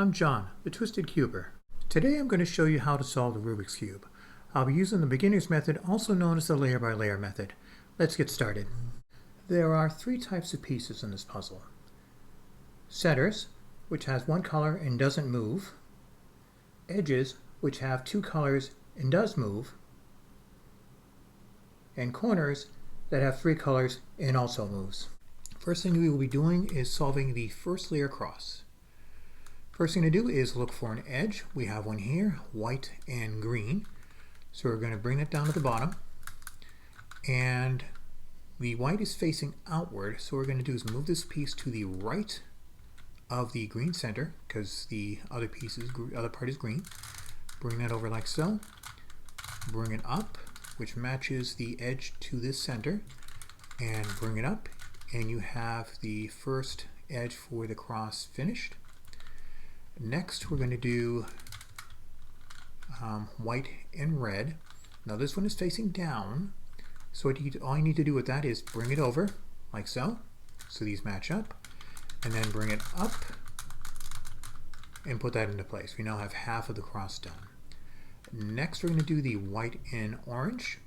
I'm John, the Twisted Cuber. Today I'm going to show you how to solve the Rubik's Cube. I'll be using the beginner's method, also known as the layer-by-layer method. Let's get started. There are three types of pieces in this puzzle. Centers, which has one color and doesn't move. Edges, which have two colors and does move. And corners that have three colors and also moves. First thing we will be doing is solving the first layer cross. First thing to do is look for an edge. We have one here, white and green. So we're going to bring it down to the bottom. And the white is facing outward, so what we're going to do is move this piece to the right of the green center, because the other part is green. Bring that over like so. Bring it up, which matches the edge to this center, and bring it up, and you have the first edge for the cross finished. Next, we're going to do white and red. Now this one is facing down, so all you need to do with that is bring it over like so, so these match up, and then bring it up and put that into place. We now have half of the cross done. Next, we're going to do the white and orange,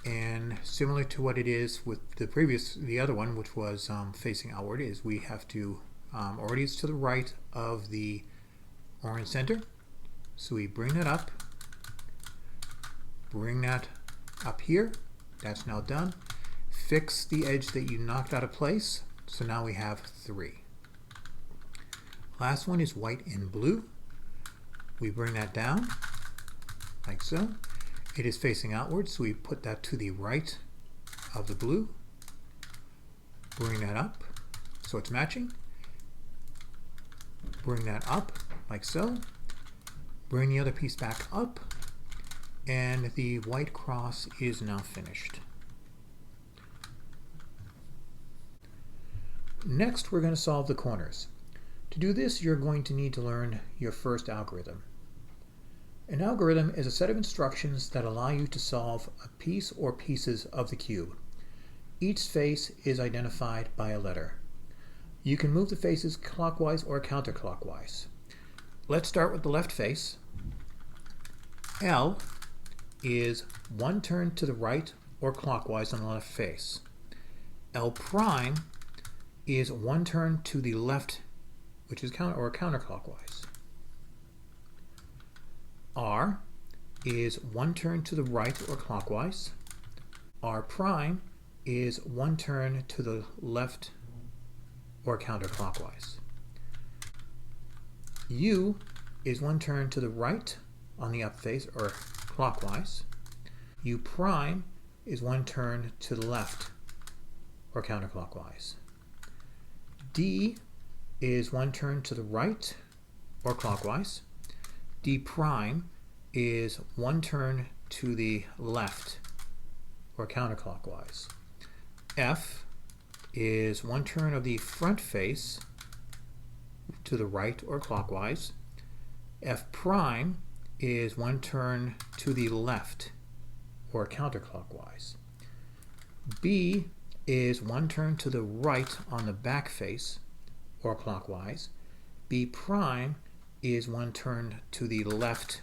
and similar to what it is with the other one, which was facing outward, is we have to already it's to the right of the orange center, so we bring that up, bring that up here. That's now done. Fix the edge that you knocked out of place, so now we have three. Last one is white and blue. We bring that down like so. It is facing outward, so we put that to the right of the blue. Bring that up so it's matching. Bring that up like so. Bring the other piece back up, and the white cross is now finished. Next, we're going to solve the corners. To do this, you're going to need to learn your first algorithm. An algorithm is a set of instructions that allow you to solve a piece or pieces of the cube. Each face is identified by a letter. You can move the faces clockwise or counterclockwise. Let's start with the left face. L is one turn to the right or clockwise on the left face. L prime is one turn to the left, which is counterclockwise. R is one turn to the right or clockwise. R prime is one turn to the left or counterclockwise. U is one turn to the right on the up face or clockwise. U prime is one turn to the left or counterclockwise. D is one turn to the right or clockwise. D prime is one turn to the left or counterclockwise. F is one turn of the front face to the right or clockwise. F prime is one turn to the left or counterclockwise. B is one turn to the right on the back face or clockwise. B prime is one turn to the left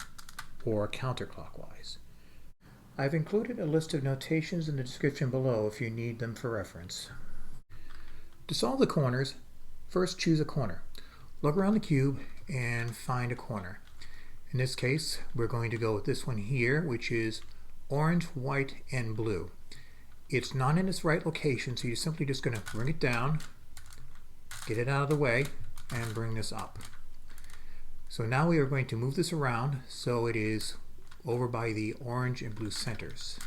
or counterclockwise. I've included a list of notations in the description below if you need them for reference. To solve the corners, first choose a corner. Look around the cube and find a corner. In this case, we're going to go with this one here, which is orange, white, and blue. It's not in its right location, so you're simply just going to bring it down, get it out of the way, and bring this up. So now we are going to move this around so it is over by the orange and blue centers,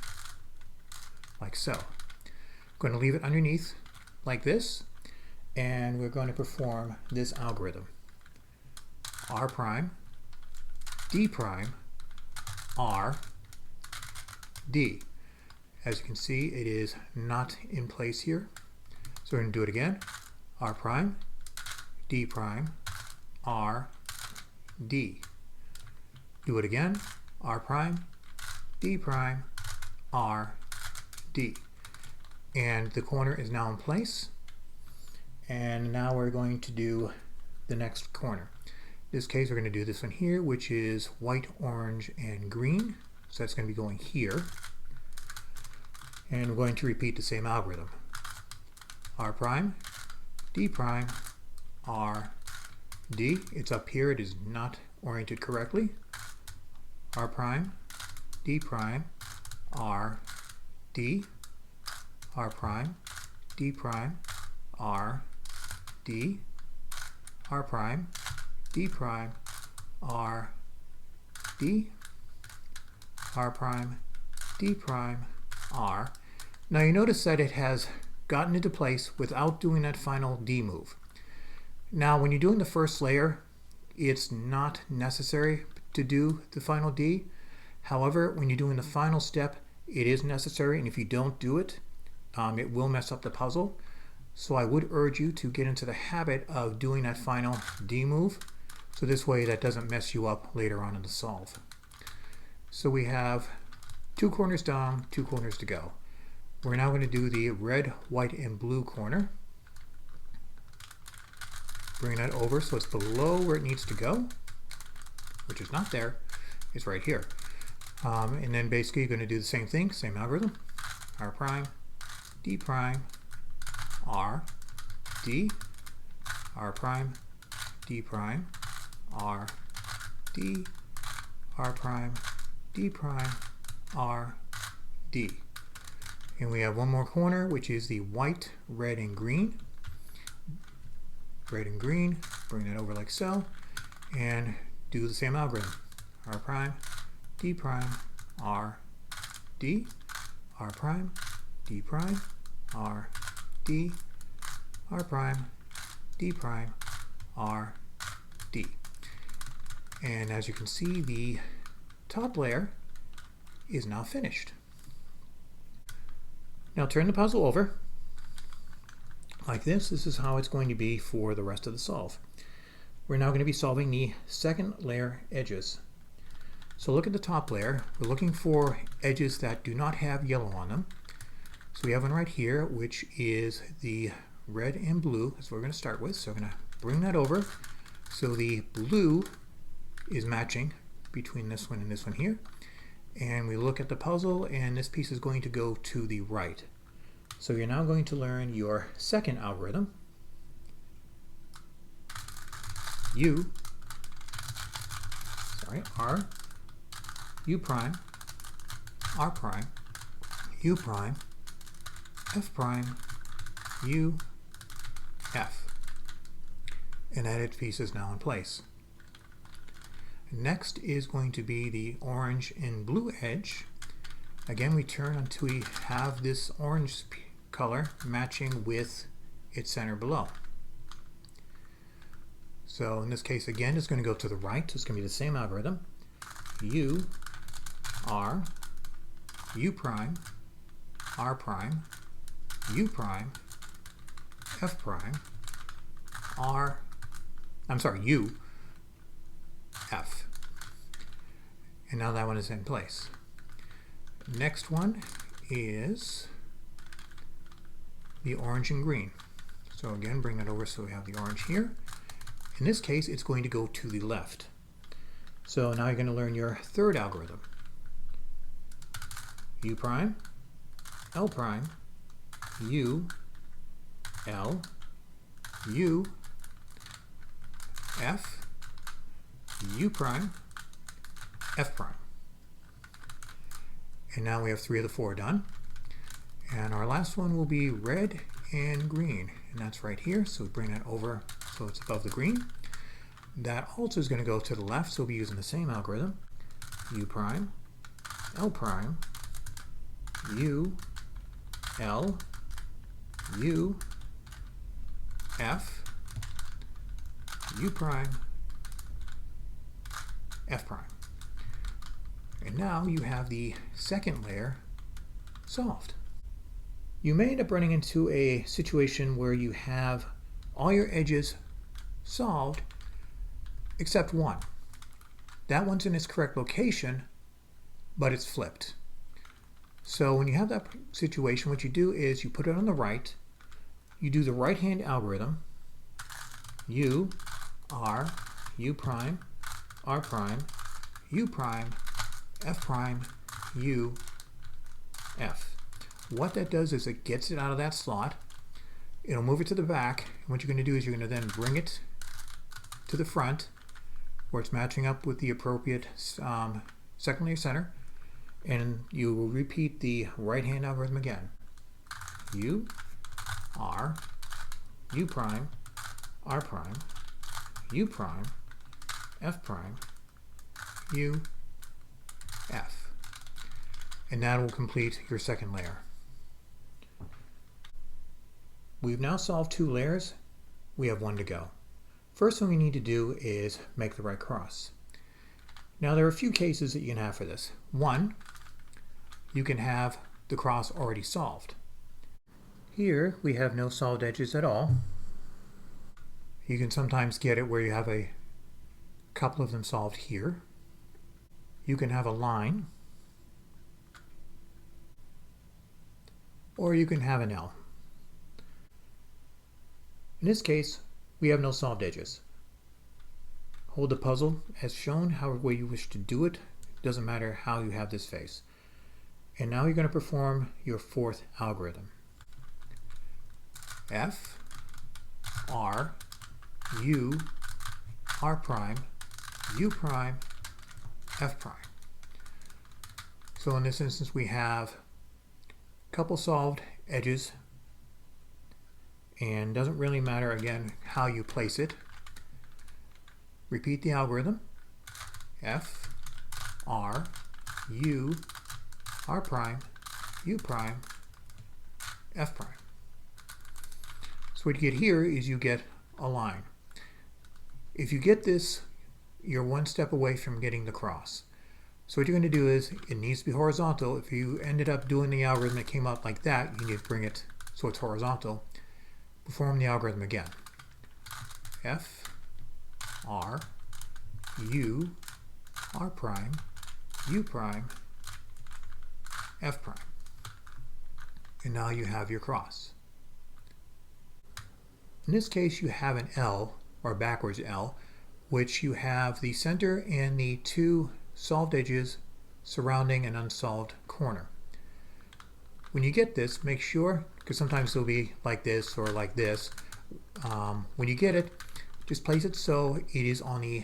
like so. I'm going to leave it underneath like this, and we're going to perform this algorithm. R prime, D prime, R, D. As you can see, it is not in place here. So we're going to do it again. R prime, D prime, R, D. Do it again. R prime, D prime, R, D. And the corner is now in place. And now we're going to do the next corner. In this case, we're going to do this one here, which is white, orange, and green. So that's going to be going here. And we're going to repeat the same algorithm. R prime, D prime, R, D. It's up here. It is not oriented correctly. R prime, D prime, R, D, R prime, D prime, R, D, R prime, D prime, R, D, R prime, D prime, R. Now you notice that it has gotten into place without doing that final D move. Now when you're doing the first layer, it's not necessary to do the final D. However, when you're doing the final step, it is necessary, and if you don't do it, it will mess up the puzzle. So I would urge you to get into the habit of doing that final D move, so this way that doesn't mess you up later on in the solve. So we have 2 corners down, 2 corners to go. We're now going to do the red, white, and blue corner. Bring that over so it's below where it needs to go, which is not there. It's right here. And then basically you're going to do the same thing, same algorithm. R prime, D prime, R, D, R prime, D prime, R, D, R prime, D prime, R, D. And we have one more corner, which is the white, red, and green. Red and green, bring that over like so, and do the same algorithm. R prime, D prime, R, D, R prime, D prime, R, D, R prime, D prime, R, D. And as you can see, the top layer is now finished. Now turn the puzzle over like this. This is how it's going to be for the rest of the solve. We're now going to be solving the second layer edges. So look at the top layer. We're looking for edges that do not have yellow on them. So we have one right here, which is the red and blue. That's what we're going to start with. So I'm going to bring that over so the blue is matching between this one and this one here. And we look at the puzzle, and this piece is going to go to the right. So you're now going to learn your second algorithm. R, U prime, R prime, U prime, F prime, U, F. And that edge piece is now in place. Next is going to be the orange and blue edge. Again, we turn until we have this orange color matching with its center below. So in this case, again, it's going to go to the right. So it's going to be the same algorithm. U, R, U prime, R prime, U prime, F prime, U, F. And now that one is in place. Next one is the orange and green. So again, bring that over so we have the orange here. In this case, it's going to go to the left. So now you're going to learn your third algorithm. U prime, L prime, U, L, U, F, U prime, F prime. And now we have 3 of the 4 done. And our last one will be red and green. And that's right here. So we bring that over so it's above the green. That also is going to go to the left. So we'll be using the same algorithm. U prime, L prime, U, L, U, F, U prime, F prime. And now you have the second layer solved. You may end up running into a situation where you have all your edges solved except one. That one's in its correct location, but it's flipped. So when you have that situation, what you do is you put it on the right, you do the right-hand algorithm, U, R, U prime, R prime, U prime, F prime, U, F. What that does is it gets it out of that slot. It'll move it to the back. And what you're going to do is you're going to then bring it to the front where it's matching up with the appropriate second layer center. And you will repeat the right hand algorithm again. U, R, U prime, R prime, U prime, F prime, U, F. And that will complete your second layer. We've now solved 2 layers. We have 1 to go. First thing we need to do is make the right cross. Now there are a few cases that you can have for this. One, you can have the cross already solved. Here we have no solved edges at all. You can sometimes get it where you have a couple of them solved here. You can have a line, or you can have an L. In this case, we have no solved edges. Hold the puzzle as shown, however way you wish to do it. Doesn't matter how you have this face. And now you're going to perform your 4th algorithm. F, R, U, R prime, U prime, F prime. So in this instance we have a couple solved edges, and doesn't really matter again how you place it. Repeat the algorithm. F, R, U, R prime, U prime, F prime. So what you get here is you get a line. If you get this, you're 1 step away from getting the cross. So what you're going to do is, it needs to be horizontal. If you ended up doing the algorithm that came out like that, you need to bring it so it's horizontal. Perform the algorithm again. F, R, U, R prime, U prime, F prime. And now you have your cross. In this case you have an L, or backwards L, which you have the center and the 2 solved edges surrounding an unsolved corner. When you get this, make sure, because sometimes it'll be like this or like this, when you get it, just place it so it is on the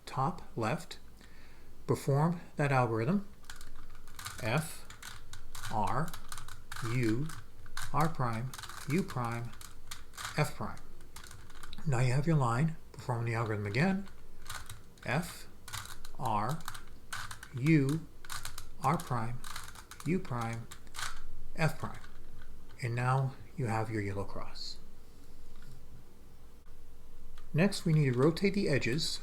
top left. Perform that algorithm. F, R, U, R prime, U prime, F prime. Now you have your line. Perform the algorithm again. F, R, U, R prime, U prime, F prime. And now you have your yellow cross. Next we need to rotate the edges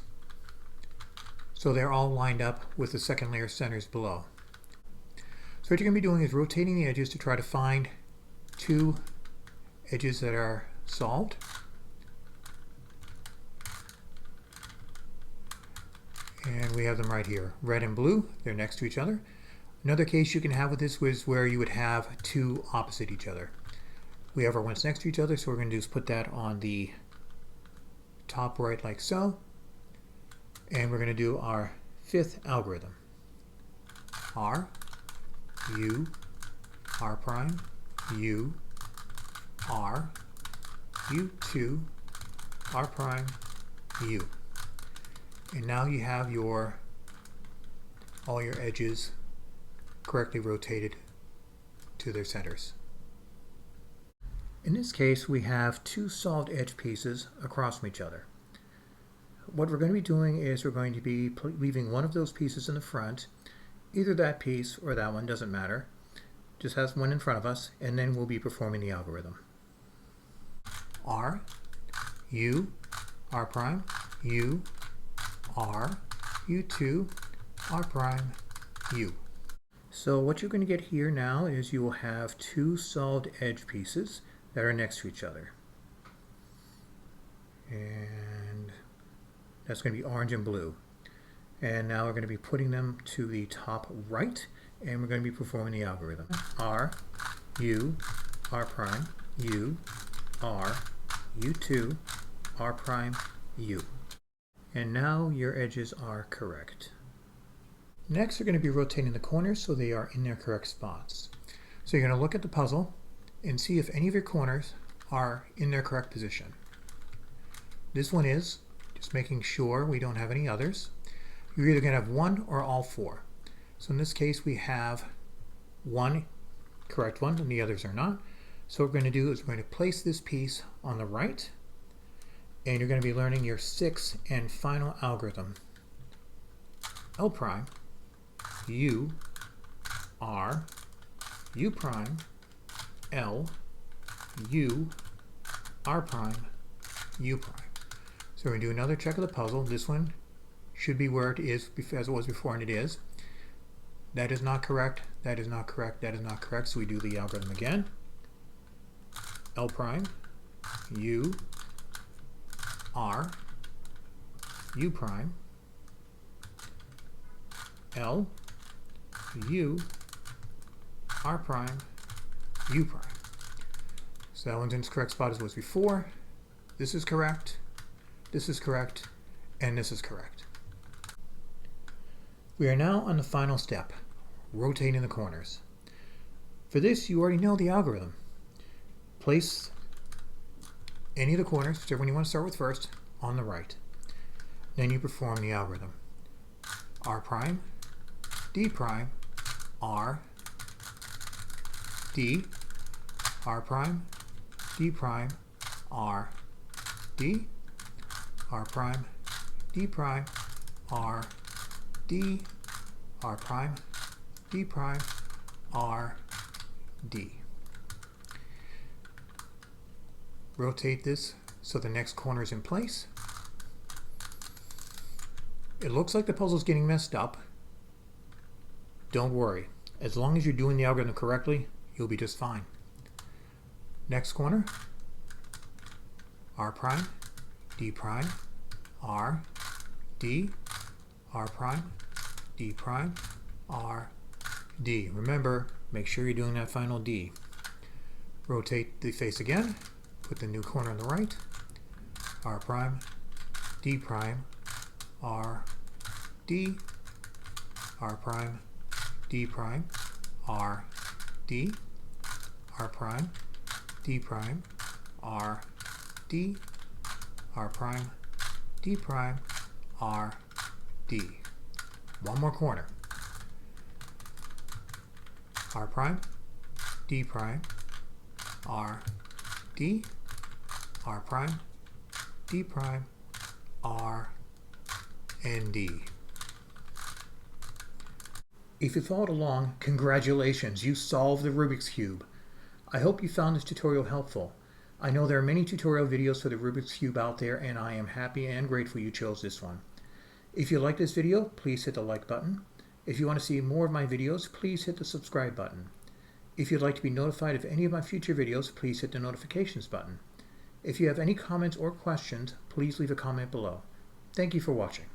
so they're all lined up with the second layer centers below. So what you're going to be doing is rotating the edges to try to find 2 edges that are solved. And we have them right here, red and blue. They're next to each other. Another case you can have with this was where you would have 2 opposite each other. We have our ones next to each other, so what we're going to do is put that on the top right like so. And we're going to do our 5th algorithm. R, U, R prime, U, R, U2, R prime, U. And now you have all your edges correctly rotated to their centers. In this case, we have 2 solved edge pieces across from each other. What we're going to be doing is we're going to be leaving one of those pieces in the front, either that piece or that one, doesn't matter. Just has one in front of us, and then we'll be performing the algorithm. R, U, R prime, U, R, U2, R prime, U. So what you're going to get here now is you will have 2 solved edge pieces that are next to each other. And that's going to be orange and blue. And now we're going to be putting them to the top right, and we're going to be performing the algorithm. R, U, R prime, U, R, U2, R prime, U. And now your edges are correct. Next, we're going to be rotating the corners so they are in their correct spots. So you're going to look at the puzzle and see if any of your corners are in their correct position. This one is, just making sure we don't have any others. You're either going to have one or all four. So in this case, we have one correct one and the others are not. So what we're going to do is we're going to place this piece on the right, and you're going to be learning your sixth and final algorithm. L prime, U, R, U prime, L, U, R prime, U prime. So we're going to do another check of the puzzle. This one should be where it is as it was before, and it is. That is not correct, that is not correct, that is not correct. So we do the algorithm again. L prime, U, R, U prime, L, U, R prime, U prime. So that one's in its correct spot as it was before. This is correct, and this is correct. We are now on the final step, rotating the corners. For this, you already know the algorithm. Place any of the corners, whichever one you want to start with first, on the right. Then you perform the algorithm. R prime, D prime, R, D, R prime, D prime, R, D, R prime, D prime, R, D, R prime, D prime, R, D. Rotate this so the next corner is in place. It looks like the puzzle's getting messed up. Don't worry. As long as you're doing the algorithm correctly, you'll be just fine. Next corner, R prime, D prime, R, D, R prime, D prime, R, D. Remember, make sure you're doing that final D. Rotate the face again. Put the new corner on the right. R prime, D prime, R, D, R prime, D prime, R, D, R prime, D prime, R, D, R prime, D prime, R, D. One more corner. R prime, D prime, R, D, R prime, D prime, R, and D. If you followed along, congratulations, you solved the Rubik's Cube. I hope you found this tutorial helpful. I know there are many tutorial videos for the Rubik's Cube out there, and I am happy and grateful you chose this one. If you like this video, please hit the like button. If you want to see more of my videos, please hit the subscribe button. If you'd like to be notified of any of my future videos, please hit the notifications button. If you have any comments or questions, please leave a comment below. Thank you for watching.